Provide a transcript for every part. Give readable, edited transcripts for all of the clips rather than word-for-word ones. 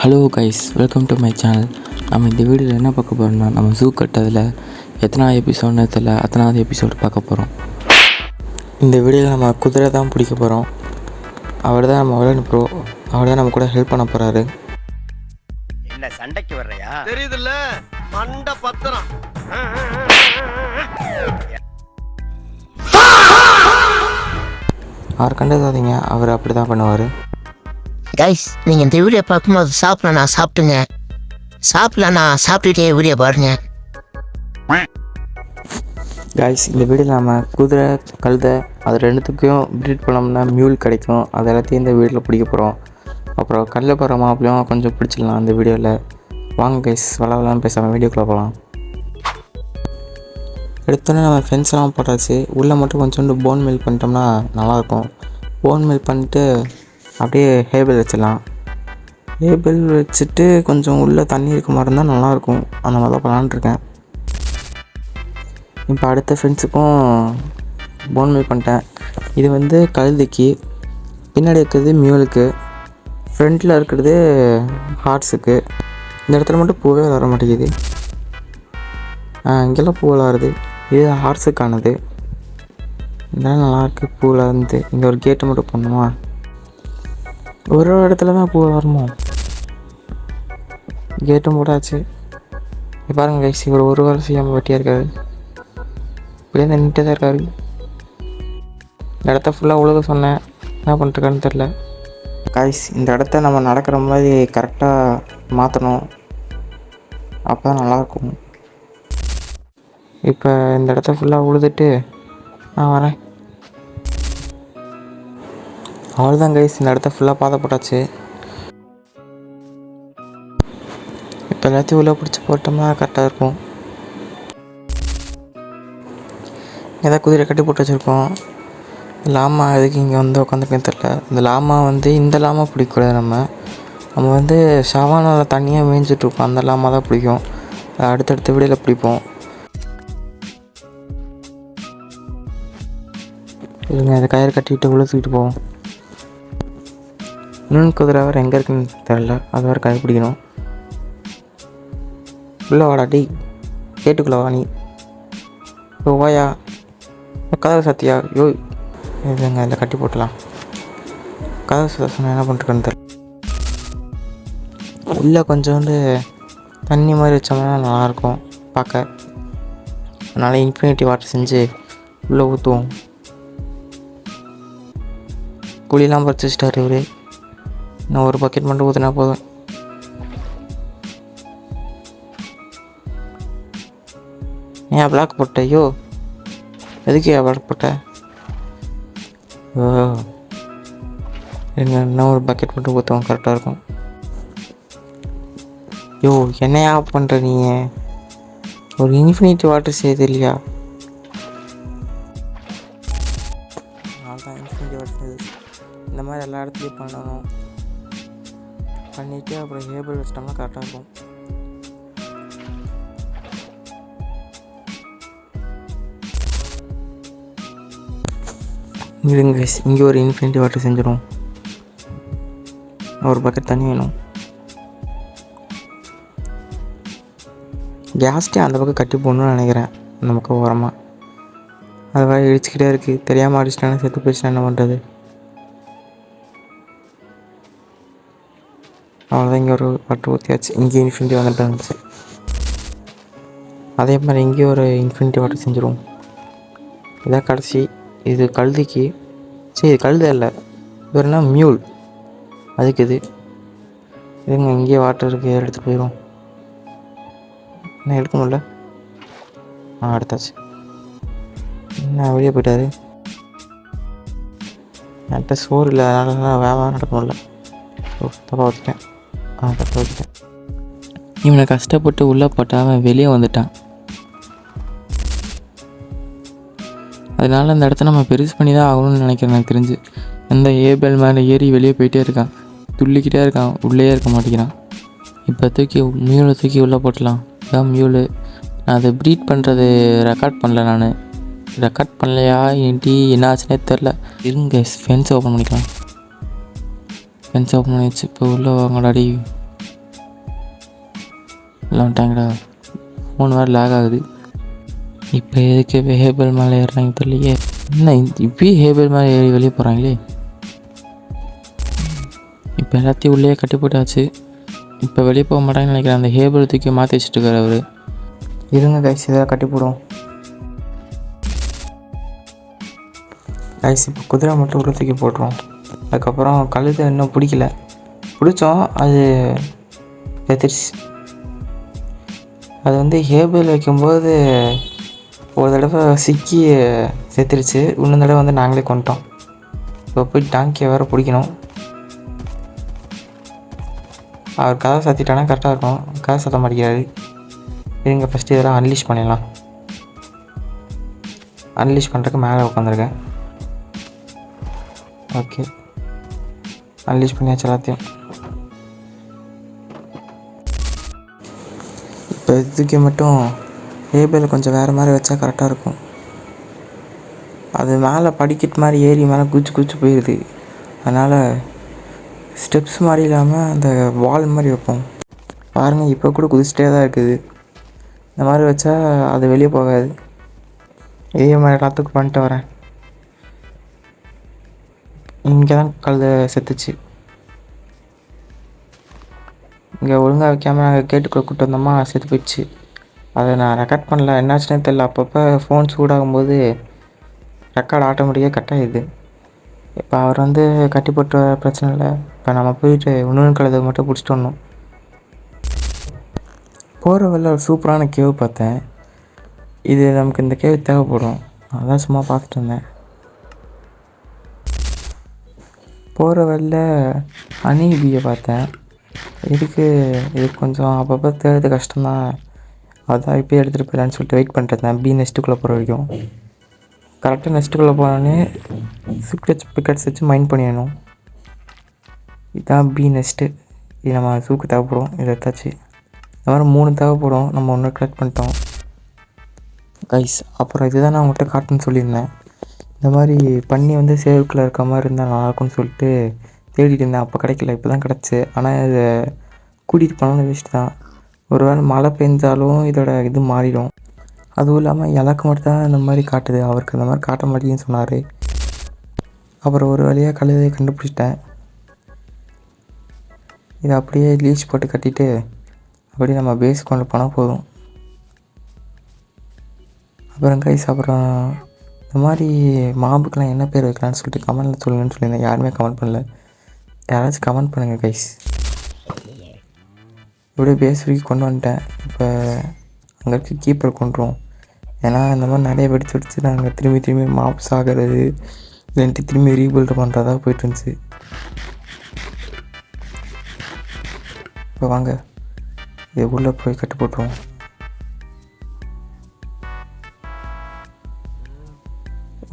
Hello guys, welcome to my channel. நம்ம இந்த வீடியோவில் என்ன பார்க்க போகிறோம்னா, நம்ம ஜூ கட்டதில் எத்தனாவது எபிசோட்னு தெரியல, அத்தனாவது எபிசோடு பார்க்க போகிறோம். இந்த வீடியோவில் நம்ம குதிரை தான் பிடிக்க போகிறோம். அவர் தான் நம்ம விளையாடு ப்ரோ. அவர் தான் நம்ம கூட ஹெல்ப் பண்ண போகிறாரு. என்ன சண்டைக்கு வர்றையா? தெரியுதுல்ல, மண்ட பத்திரம். அவர் கண்டுக்காதீங்க, அவர் அப்படி தான் பண்ணுவார். கைஸ், நீங்கள் இந்த வீடியோ பார்க்கும்போது சாப்பிட்ல நான் சாப்பிட்டுங்க, சாப்பிடல நான் சாப்பிட்டுட்டே வீடியோ பாருங்க. கைஸ், இந்த வீடியோவில் நம்ம குதிரை கழுதை அது ரெண்டுத்துக்கும் ப்ரீட் பண்ணோம்னா மியூல் கிடைக்கும். அது எல்லாத்தையும் இந்த வீடியோவில் பிடிக்க போகிறோம். அப்புறம் கல்லில் போகிற மாப்பிளையும் கொஞ்சம் பிடிச்சிடலாம் இந்த வீடியோவில். வாங்க கைஸ், வளவலான்னு பேசாமல் வீடியோக்குள்ளே போகலாம். எடுத்தோன்னே நம்ம ஃபென்ஸ்லாம் போட்டாச்சு. உள்ளே மட்டும் கொஞ்சோண்டு போன் மில் பண்ணிட்டோம்னா நல்லாயிருக்கும். போன் மில் பண்ணிட்டு அப்படியே ஹேபிள் வச்சிடலாம். ஹேபிள் வச்சுட்டு கொஞ்சம் உள்ளே தண்ணி இருக்க மாதிரி இருந்தால் நல்லாயிருக்கும். அந்த மாதிரி தான் பண்ணலான்ட்ருக்கேன். இப்போ அடுத்த ஃப்ரெண்ட்ஸுக்கும் போன் மில் பண்ணிட்டேன். இது வந்து கழுதைக்கு, பின்னாடி இருக்கிறது மியூலுக்கு, ஃப்ரண்ட்டில் இருக்கிறது ஹார்ஸுக்கு. இந்த இடத்துல மட்டும் பூவே வர மாட்டேங்குது. இங்கெல்லாம் பூ விளாடுது. இது ஹார்ஸுக்கானது. இதெல்லாம் நல்லாயிருக்கு. பூவில் இருந்து இங்கே ஒரு கேட்டு மட்டும் போடணுமா? ஒரு இடத்துல தான் பூ வரணுமோ? கேட்டும் போட்டாச்சு. பாருங்கள் கைஸ், இவர் ஒரு வாரம் செய்யாமல் வெட்டியாக இருக்காரு. இப்படியே நின்றுட்டே தான் இருக்காரு. இந்த இடத்த ஃபுல்லாக உழுக சொன்னேன், என்ன பண்ணிருக்கான்னு தெரில. கைஸ், இந்த இடத்த நம்ம நடக்கிற மாதிரி கரெக்டாக மாற்றணும். அப்போ தான் நல்லாயிருக்கும். இப்போ இந்த இடத்த ஃபுல்லாக உழுதுட்டு நான் வரேன். அவ்வளோதான் கைஸ், இந்த இடத்த ஃபுல்லாக பாதை போட்டாச்சு. இப்போ எல்லாத்தையும் உள்ளே பிடிச்சி போட்டோம்னா கரெக்டாக இருக்கும். ஏதாவது குதிரை கட்டி போட்டு வச்சுருக்கோம். லாமா எதுக்கு இங்கே வந்து உட்காந்துருக்கேன்னு தெரில. இந்த லாமா வந்து இந்த லாமா பிடிக்கக்கூடாது. நம்ம வந்து ஷவானில் தண்ணியாக மேய்ஞ்சிட்ருக்கோம். அந்த லாமா தான் பிடிக்கும். அடுத்தடுத்த வீடியோவில் பிடிப்போம். இல்லைங்க, அதை கயிறு கட்டிக்கிட்டு உழுத்துக்கிட்டு போவோம். இன்னொன்று குதிரை வேறு எங்கே இருக்குன்னு தெரில, அது வேறு கண்டுபிடிக்கணும். உள்ளே வாடா டி, கேட்டுக்குள்ளே வா நீ. ஓ வாயா, கதவை சாத்தியா? யோ இல்லைங்க, இதில் கட்டி போட்டலாம். கதவை சாத்த சொன்னால் என்ன பண்ணிருக்கேன்னு தெரில. உள்ளே கொஞ்சோண்டு தண்ணி மாதிரி வச்சோம்னா நல்லாயிருக்கும் பார்க்க. அதனால் இன்ஃபினிட்டி வாட்டர் செஞ்சு உள்ளே ஊற்றுவோம். குழிலாம் பறிச்சு வச்சிட்டாரு இவர். இன்னும் ஒரு பக்கெட் மட்டும் ஊற்றினா போதும். ஏன் பிளாக் போட்ட? ஐயோ, எதுக்கு ஏன் பிளாக் போட்ட? ஓ, இன்னும் ஒரு பக்கெட் மட்டும் ஊற்றுவோம், கரெக்டாக இருக்கும். யோ, என்னையா பண்ணுற நீங்கள்? ஒரு இன்ஃபினிட்டி வாட்டர் செய்யுது இல்லையா? அதான் இன்ஃபினிட்டி வாட்டர் செய்யுது. இந்த மாதிரி எல்லா இடத்துலையும் பண்ணணும். பண்ணிவிட்டு அப்புறம் ஹேபிள் வச்சிட்டோம்னா கரெக்டாக இருக்கும். இருங்க, இங்கே ஒரு இன்ஃபினிட்டி வாட்டர் செஞ்சிடும். ஒரு பக்கெட் தண்ணி வேணும். கேஸ்டே அந்த பக்கம் கட்டி போடணும்னு நினைக்கிறேன். அந்த பக்கம் ஓரமாக அது வேறு இடிச்சுக்கிட்டே இருக்குது. தெரியாமல் அடிச்சிட்டானே செத்து போயிடுச்சுன்னா என்ன பண்ணுறது? அவ்வளோதான். இங்கே ஒரு வாட்டர் ஊற்றியாச்சு. இங்கே இன்ஃபினிட்டி வந்துட்டு இருந்துச்சு. அதே மாதிரி இங்கேயும் ஒரு இன்ஃபினிட்டி வாட்டர் செஞ்சுருவோம். இதான் கடைசி. இது கழுதைக்கு. சரி, இது கழுதை இல்லை, இது என்ன மியூல், அதுக்கு இது. இதுங்க இங்கேயே வாட்டர் இருக்குது, எடுத்துகிட்டு போயிடும். என்ன எடுக்க முடியல? எடுத்தாச்சு. என்ன வெளியே போயிட்டாரு? என்கிட்ட சோறு இல்லை, அதனால வேலை நடக்க முடியல. தப்பாக வச்சுட்டேன். தப்பாக வச்சுட்டேன். இவனை கஷ்டப்பட்டு உள்ளே போட்டால் அவன் வெளியே வந்துட்டான். அதனால் அந்த இடத்த நம்ம பெருசு பண்ணி தான் ஆகணும்னு நினைக்கிறேன். எனக்கு தெரிஞ்சு அந்த ஏபல் மேலே ஏறி வெளியே போயிட்டே இருக்கான், துள்ளிக்கிட்டே இருக்கான், உள்ளே இருக்க மாட்டேங்கிறான். இப்போ மியூலை தூக்கி உள்ளே போட்டலாம். இதான் மியூலு. நான் அதை ப்ரீட் பண்ணுறது ரெக்கார்ட் பண்ணல. நான் ரெக்கார்ட் பண்ணலையா ஏன்ட்டி என்ன ஆச்சுன்னே தெரில. இருங்க, ஃபென்ஸ் ஓப்பன் பண்ணிக்கலாம். ஃபென்ஸ் ஓப்பன் பண்ணிடுச்சு. இப்போ உள்ளே வாங்கடாடி. இல்லை வந்துட்டாங்கடா. ஃபோன் வேறு லேக் ஆகுது. இப்போ எதுக்கு ஹேபிள் மேலே ஏறுறாங்க தெரியலையே. என்ன இப்பயும் ஹேபிள் மேலே ஏறி வெளியே போகிறாங்களே. இப்போ எல்லாத்தையும் உள்ளே கட்டி போட்டாச்சு. இப்போ வெளியே போக மாட்டாங்கன்னு நினைக்கிறேன். அந்த ஹேபிள் தூக்கி மாற்றி வச்சுட்டு இருக்காரு அவர். இருங்க கைஸ், இதெல்லாம் கட்டி போடுவோம் கைஸ். இப்போ குதிரை மட்டும் உள்ள தூக்கி போட்டுருவோம். அதுக்கப்புறம் கழுதை இன்னும் பிடிக்கல, பிடிச்சோம் அது செத்துருச்சு. அது வந்து ஹேபிள் வைக்கும்போது ஒரு தடவை சிக்கி செத்துருச்சு. இன்னொரு தடவை வந்து நாங்களே கொண்டுட்டோம். இப்போ போய் டாங்கியை வேறு பிடிக்கணும். அவர் கதை சாத்திட்டானா கரெக்டாக இருக்கும். கதை சாத்த மாட்டேங்கிறாரு. இருங்க ஃபஸ்ட்டு இதெல்லாம் அன்லீஷ் பண்ணிடலாம். அன்லீஷ் பண்ணுறதுக்கு மேலே உட்காந்துருக்கேன். ஓகே, அன்லீஷ் பண்ணியாச்சு எல்லாத்தையும். இப்போ இதுக்கு மட்டும் ஹேபிள் கொஞ்சம் வேறு மாதிரி வச்சா கரெக்டாக இருக்கும். அது மேலே படிக்கட்டு மாதிரி ஏறி மேலே குச்சி போயிடுது. அதனால் ஸ்டெப்ஸ் மாதிரி இல்லாமல் அந்த வால் மாதிரி வைப்போம். பாருங்கள், இப்போ கூட குதிச்சிட்டே தான் இருக்குது. இந்த மாதிரி வச்சா அது வெளியே போகாது. இதே மாதிரி எல்லாத்துக்கும் பண்ணிட்டு வரேன். இங்கே தான் கழுதை செத்துச்சு. இங்கே ஒழுங்காக வைக்காமல் நாங்கள் கேட்டுக்குள்ளே கூப்பிட்டு வந்தோமா, செத்து போயிடுச்சு. அதை நான் ரெக்கார்ட் பண்ணல, என்னாச்சுன்னே தெரியல. அப்பப்போ ஃபோன் சூடாகும்போது ரெக்கார்ட் ஆட்டோமேட்டிக்காக கட் ஆகிடுது. இப்போ அவர் வந்து கட்டி போட்ட பிரச்சனை இல்லை. இப்போ நம்ம போயிட்டு இன்னொன்று கழுதை மட்டும் பிடிச்சிட்டு வரணும். போகிற வழியில் ஒரு சூப்பரான கேவ் பார்த்தேன். இது நமக்கு இந்த கேவ் தேவைப்படும். அதான் சும்மா பார்த்துட்டு இருந்தேன். போகிற வழியில் ஹனி பீயை பார்த்தேன். இதுக்கு கொஞ்சம் அப்பப்போ தேடுறது கஷ்டம்தான். அதான் இப்போயே எடுத்துகிட்டு போயிடலான்னு சொல்லிட்டு வெயிட் பண்ணிட்டுருந்தேன். பீ நெஸ்ட்டுக்குள்ளே போகிற வரைக்கும். கரெக்டாக நெஸ்ட்டுக்குள்ளே போனோடனே சூக்கெட்ஸ் பிக்கெட்ஸ் வச்சு மைண்ட் பண்ணிடணும். இதுதான் பீ நெஸ்ட்டு. இது நம்ம சூக்கு தேவைப்படும். இதை எடுத்தாச்சு. இந்த மாதிரி 3 தேவைப்படும். நம்ம ஒன்று கலெக்ட் பண்ணிட்டோம் கைஸ். அப்புறம் இதுதான் நான் உங்கள்கிட்ட காட்டுன்னு சொல்லியிருந்தேன். இந்த மாதிரி பண்ணி வந்து சேவுக்குள்ளே இருக்க மாதிரி இருந்தால் நல்லாயிருக்கும்னு சொல்லிட்டு தேடிட்டு இருந்தேன். அப்போ கிடைக்கல, இப்போ தான் கிடச்சி. ஆனால் இதை கூட்டிகிட்டு போனாலும் வேஸ்ட்டு தான். ஒரு வேளை மழை பெஞ்சாலும் இதோட இது மாறிடும். அதுவும் இல்லாமல் எனக்கு மட்டும் தான் இந்த மாதிரி காட்டுது. அவருக்கு இந்த மாதிரி காட்ட மாட்டேங்குன்னு சொன்னார். அப்புறம் ஒரு வழியாக கழுதையை கண்டுபிடிச்சிட்டேன். இதை அப்படியே லீச் போட்டு கட்டிட்டு அப்படியே நம்ம பேஸ் கொண்டு போனால் போதும். அப்புறம் கைஸ், அப்புறம் இந்த மாதிரி மாம்புக்கெலாம் என்ன பேர் வைக்கலான்னு சொல்லிட்டு கமெண்ட்டில் சொல்லுங்கன்னு சொல்லியிருந்தேன். யாருமே கமெண்ட் பண்ணல. யாராச்சும் கமெண்ட் பண்ணுங்கள் கைஸ். இப்படியே பேஸ் வரைக்கும் கொண்டு வந்துட்டேன். இப்போ அங்கே இருக்க கீப்பர் கொண்டுருவோம். ஏன்னா இந்த மாதிரி நிறைய வெடிச்சு நாங்கள் திரும்பி மாப்ஸ் ஆகிறது இல்லைன்ட்டு திரும்பி ரீபில்ட் பண்ணுறதா போயிட்டு இருந்துச்சு. இப்போ வாங்க இது உள்ளே போய் கட்டு போட்டுருவோம்.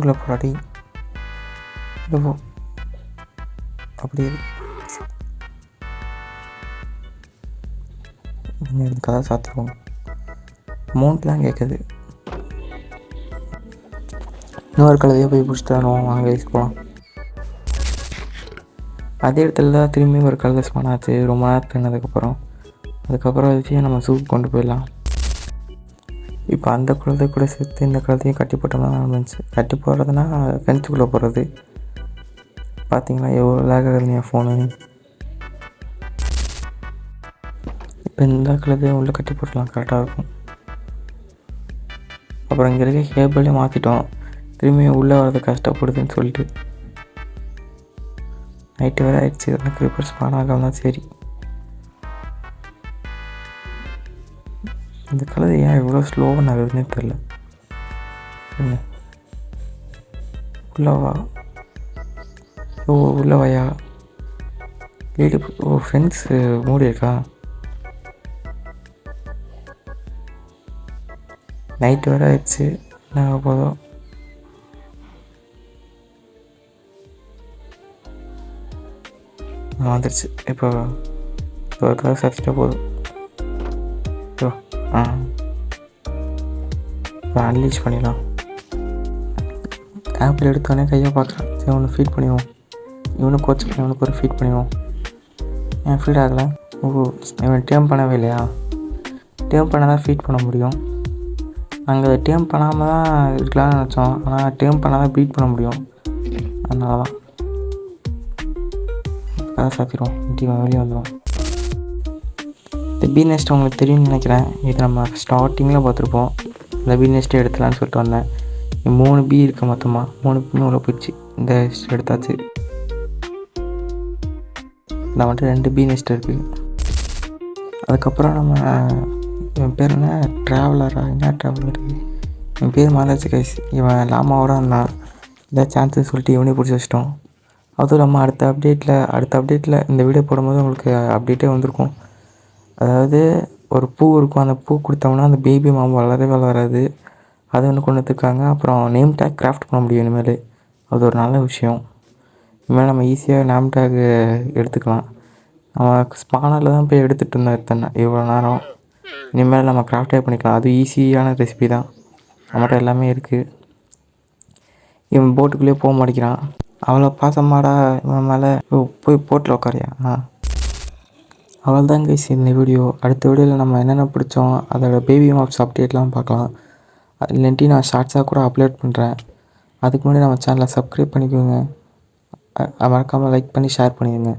உள்ளே போராடி உள்ளே போ. அப்படியே கதை சாத்திடுவோம். அமௌண்ட்லாம் கேட்குது. இன்னொரு கழுதையாக போய் பிடிச்சிட்டு வரணும். வாங்க வயசு போகலாம். அதே இடத்துல தான் திரும்பி ஒரு கழுதை ஸ்பான் ஆச்சு. ரொம்ப நேரத்துக்கு அதுக்கப்புறம் வச்சு நம்ம சூப் கொண்டு போயிடலாம். இப்போ அந்த கழுதை கூட சேர்த்து இந்த கழுதையும் கட்டி போட்டோம்னா இருந்துச்சு. கட்டி போடுறதுனா ஃபென்ஸுக்குள்ளே போடுறது. பார்த்தீங்களா எவ்வளோ லேக் ஆகுது என் ஃபோனு. இப்போ இந்த கழுதையும் உள்ளே கட்டி போட்டலாம், கரெக்டாக இருக்கும். அப்புறம் இங்கே இருக்க ஹேபிளையும் மாற்றிட்டோம். திரும்பியும் உள்ளே வர்றது கஷ்டப்படுதுன்னு சொல்லிட்டு நைட்டு வேறு ஆகிடுச்சு. இதெல்லாம் க்ரீப்பர் ஸ்பான் ஆகாம தான் சரி. இந்த கழுதை ஏன் இவ்வளோ ஸ்லோவாக நகருதுன்னே தெரில. உள்ளவா உள்ளவையா லேடி. ஃப்ரெண்ட்ஸு மூடி இருக்கா. நைட்டு வேறு ஆயிடுச்சு. என்ன போதும். வந்துடுச்சு. இப்போ ஒரு கலர் சாப்பிட்டா போதும். இப்போ அன்லீஷ் பண்ணிடலாம். ஆப்பிள் எடுத்தோடனே கையை பார்க்குறான். சரி ஒன்று ஃபீட் பண்ணிடுவோம். இவனுக்கு கோச்சுக்கலாம். இவனுக்கு ஒரு ஃபீட் பண்ணிடுவோம். ஏன் ஃபீட் ஆகலை? ஓ, இவன் டேம் பண்ணவே இல்லையா? டேர்ம் பண்ண தான் ஃபீட் பண்ண முடியும். நாங்கள் அதை டேர்ம் பண்ணாமல் தான் இருக்கலாம்னு நினச்சோம். ஆனால் டேர்ம் பண்ணால் தான் ப்ரீட் பண்ண முடியும். அதனால தான் கதை சாத்திடுவோம். வெளியே வந்துடும். இந்த பீ நெஸ்ட் உங்களுக்கு தெரியும்னு நினைக்கிறேன். இது நம்ம ஸ்டார்டிங்கில் பார்த்துருப்போம். இந்த பீ நெஸ்ட்டை எடுத்துலான்னு சொல்லிட்டு வந்தேன். 3 பீ இருக்குது மொத்தமாக. 3 பீ உள்ள போயிடுச்சு. இந்த எடுத்தாச்சு. இந்த வந்துட்டு 2 பீ நெஸ்ட் இருக்குது. அதுக்கப்புறம் நம்ம இவன் பேர் என்ன, என்ன ட்ராவலர், என் பேர் மாறாச்சு கைஸ். இவன் லாமாவோட இருந்தான். இதான் சான்ஸுன்னு சொல்லிட்டு இவனே பிடிச்சி வச்சிட்டோம். அதுவும் நம்ம அடுத்த அப்டேட்டில் இந்த வீடியோ போடும்போது உங்களுக்கு அப்டேட்டே வந்திருக்கும். அதாவது ஒரு பூ இருக்கும். அந்த பூ கொடுத்தோம்னா அந்த பேபி மாம்பு வளரவே வளராது. அது ஒன்று கொண்டு வந்துருக்காங்க. அப்புறம் நேம் டேக் கிராஃப்ட் பண்ண முடியும் இனிமேல். அது ஒரு நல்ல விஷயம். இனிமேல் நம்ம ஈஸியாக நேம் டேக் எடுத்துக்கலாம். நம்ம ஸ்பானரில் தான் போய் எடுத்துகிட்டு இருந்தோம் இத்தனை இவ்வளோ நேரம். இனிமேல் நம்ம கிராஃப்டே பண்ணிக்கலாம். அது ஈஸியான ரெசிபி தான். நம்மகிட்ட எல்லாமே இருக்குது. இவன் போட்டுக்குள்ளேயே போக மாட்டேங்கிறான். அவ்வளோ பாசமாடா இவன் மேலே. போய் போட்டில் உட்காரியா. அவ்வளோதான் கைஸ் இந்த வீடியோ. அடுத்த வீடியோவில் நம்ம என்னென்ன பிடிச்சோம் அதோட பேபி மாப்ஸ் அப்டேட்லாம் பார்க்கலாம். இல்லாட்டி நான் ஷார்ட்ஸாக கூட அப்லோட் பண்ணுறேன். அதுக்கு முன்னாடி நம்ம சேனலை சப்ஸ்கிரைப் பண்ணிக்கோங்க. மறக்காமல் லைக் பண்ணி ஷேர் பண்ணிடுங்க.